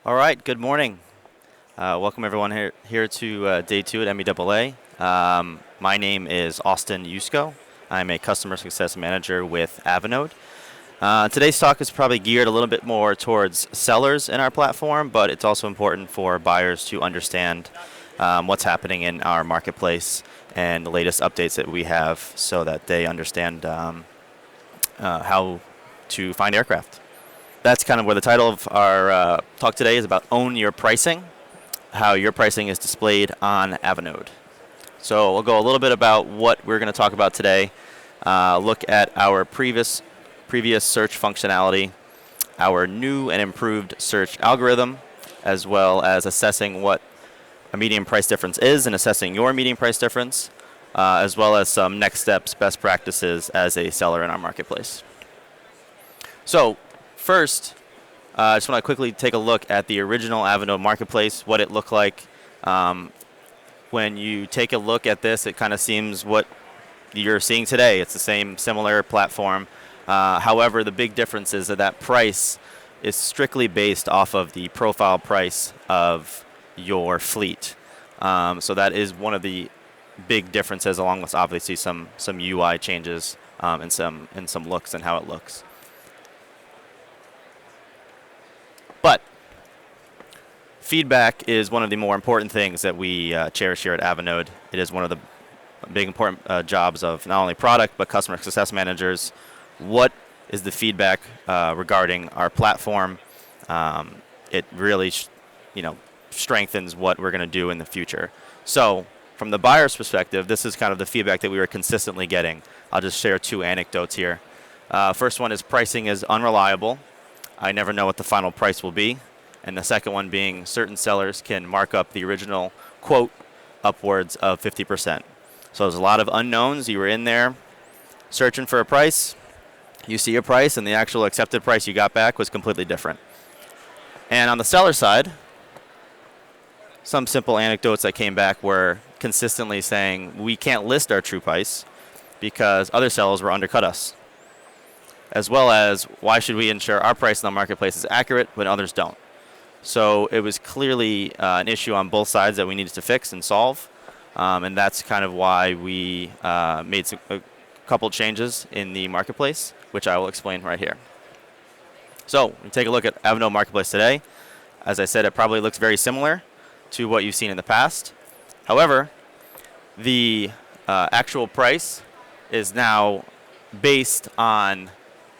All right, good morning. Welcome everyone here to day two at MEAA. My name is Austin Yusko. I'm a customer success manager with Avinode. Today's talk is probably geared a little bit more towards sellers in our platform, but it's also important for buyers to understand what's happening in our marketplace and the latest updates that we have so that they understand how to find aircraft. That's kind of where the title of our talk today is about Own Your Pricing, how your pricing is displayed on Avinode. So we'll go a little bit about what we're going to talk about today, look at our previous search functionality, our new and improved search algorithm, as well as assessing what a median price difference is and assessing your median price difference, as well as some next steps, best practices as a seller in our marketplace. So first, I just want to quickly take a look at the original Avinode marketplace, what it looked like. When you take a look at this, it kind of seems what you're seeing today. It's the same similar platform. However, the big difference is that price is strictly based off of the profile price of your fleet. So that is one of the big differences, along with obviously some UI changes and some looks and how it looks. But feedback is one of the more important things that we cherish here at Avinode. It is one of the big important jobs of not only product but customer success managers. What is the feedback regarding our platform? It really, strengthens what we're going to do in the future. So, from the buyer's perspective, this is kind of the feedback that we were consistently getting. I'll just share two anecdotes here. First one is pricing is unreliable. I never know what the final price will be. And the second one being certain sellers can mark up the original quote upwards of 50%. So there's a lot of unknowns. You were in there searching for a price. You see a price, and the actual accepted price you got back was completely different. And on the seller side, some simple anecdotes that came back were consistently saying, we can't list our true price because other sellers will undercut us. As well as, why should we ensure our price in the marketplace is accurate when others don't? So it was clearly an issue on both sides that we needed to fix and solve. And that's kind of why we made a couple changes in the marketplace, which I will explain right here. So we take a look at Avinode Marketplace today. As I said, it probably looks very similar to what you've seen in the past. However, the actual price is now based on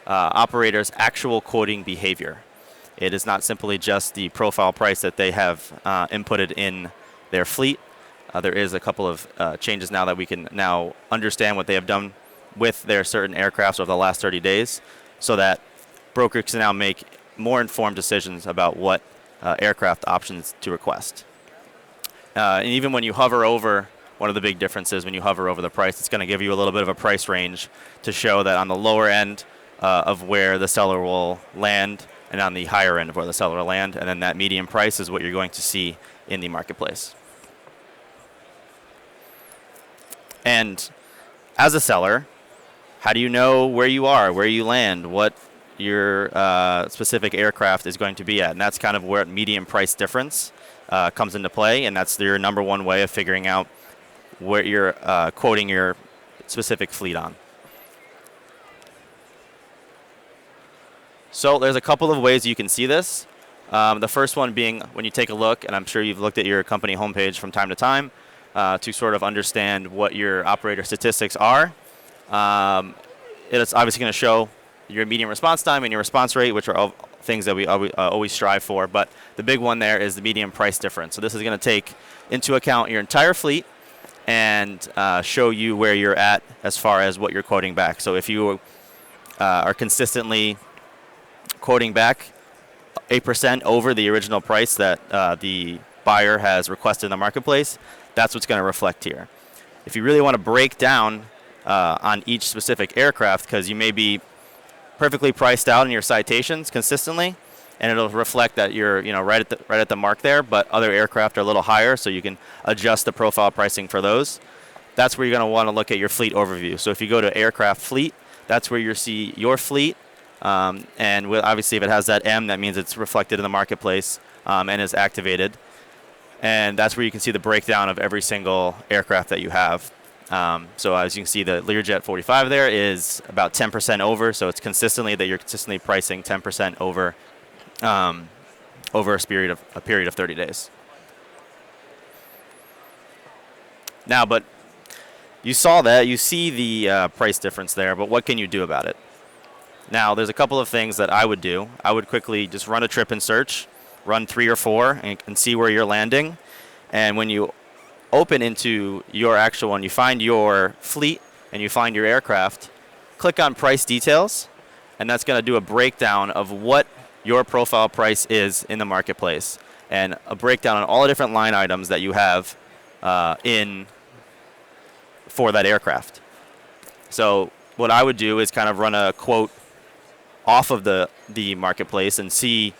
operators' actual quoting behavior. It is not simply just the profile price that they have inputted in their fleet. There is a couple of changes now that we can now understand what they have done with their certain aircrafts over the last 30 days so that brokers can now make more informed decisions about what aircraft options to request. And even when you hover over, one of the big differences when you hover over the price, it's going to give you a little bit of a price range to show that on the lower end of where the seller will land and on the higher end of where the seller will land, and then that median price is what you're going to see in the marketplace. And as a seller, how do you know where you are, where you land, what your specific aircraft is going to be at? And that's kind of where median price difference comes into play, and that's your number one way of figuring out where you're quoting your specific fleet on. So there's a couple of ways you can see this. The first one being when you take a look, and I'm sure you've looked at your company homepage from time to time to sort of understand what your operator statistics are. It's obviously going to show your median response time and your response rate, which are all things that we always strive for. But the big one there is the median price difference. So this is going to take into account your entire fleet and show you where you're at as far as what you're quoting back. So if you are consistently quoting back 8% over the original price that the buyer has requested in the marketplace, that's what's going to reflect here. If you really want to break down on each specific aircraft, because you may be perfectly priced out in your citations consistently, and it'll reflect that you're right at the mark there, but other aircraft are a little higher, so you can adjust the profile pricing for those. That's where you're going to want to look at your fleet overview. So if you go to aircraft fleet, that's where you'll see your fleet. And obviously, if it has that M, that means it's reflected in the marketplace. and is activated. And that's where you can see the breakdown of every single aircraft that you have. So as you can see, the Learjet 45 there is about 10% over, so it's you're consistently pricing 10% over over a period of 30 days. Now, but you saw that, you see the price difference there, but what can you do about it? Now, there's a couple of things that I would do. I would quickly just run a trip and search, run 3 or 4, and see where you're landing. And when you open into your actual one, you find your fleet and you find your aircraft, click on price details, and that's going to do a breakdown of what your profile price is in the marketplace, and a breakdown on all the different line items that you have for that aircraft. So what I would do is kind of run a quote off of the marketplace and see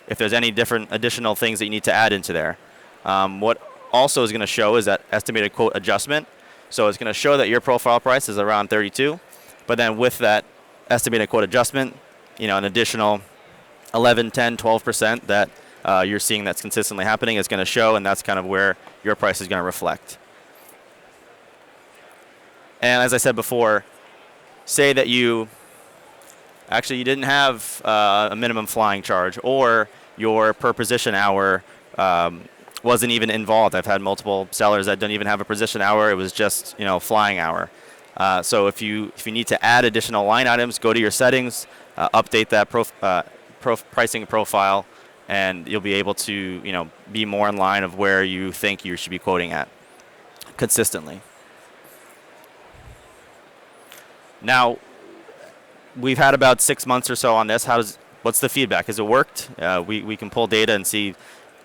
if there's any different additional things that you need to add into there. What also is going to show is that estimated quote adjustment. So it's going to show that your profile price is around 32, but then with that estimated quote adjustment, an additional 11, 10, 12% that you're seeing that's consistently happening is going to show, and that's kind of where your price is going to reflect. And as I said before, say that you didn't have a minimum flying charge, or your per position hour wasn't even involved. I've had multiple sellers that don't even have a position hour. It was just flying hour. So if you need to add additional line items, go to your settings, update that pricing profile, and you'll be able to be more in line of where you think you should be quoting at consistently. Now, we've had about 6 months or so on this. What's the feedback? Has it worked? We can pull data and see,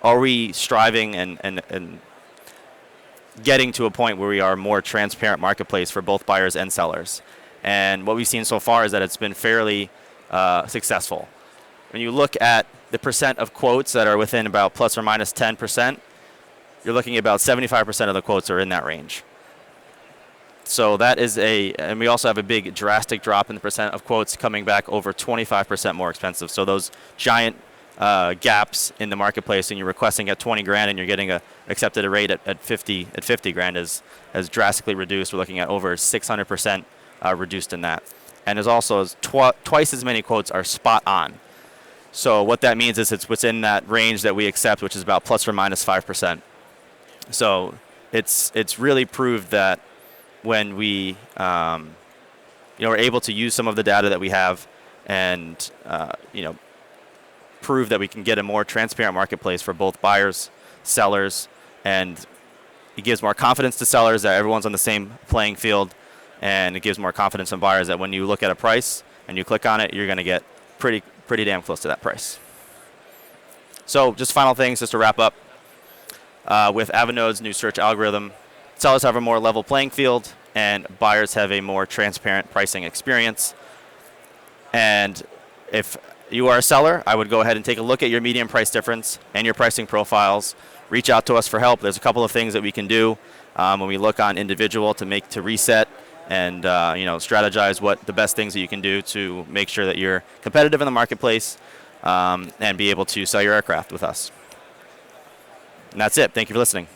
are we striving and getting to a point where we are a more transparent marketplace for both buyers and sellers? And what we've seen so far is that it's been fairly successful. When you look at the percent of quotes that are within about plus or minus 10%, you're looking at about 75% of the quotes are in that range. So that is and we also have a big drastic drop in the percent of quotes coming back over 25% more expensive. So those giant gaps in the marketplace, and you're requesting at 20 grand and you're getting accepted a rate at 50 grand has drastically reduced. We're looking at over 600% reduced in that. And there's also twice as many quotes are spot on. So what that means is it's within that range that we accept, which is about plus or minus 5%. So it's really proved that when we are able to use some of the data that we have and prove that we can get a more transparent marketplace for both buyers, sellers, and it gives more confidence to sellers that everyone's on the same playing field, and it gives more confidence in buyers that when you look at a price and you click on it, you're going to get pretty damn close to that price. So just final things just to wrap up. With Avanode's new search algorithm, sellers have a more level playing field, and buyers have a more transparent pricing experience. And if you are a seller, I would go ahead and take a look at your median price difference and your pricing profiles. Reach out to us for help. There's a couple of things that we can do when we look on individual to reset and strategize what the best things that you can do to make sure that you're competitive in the marketplace and be able to sell your aircraft with us. And that's it. Thank you for listening.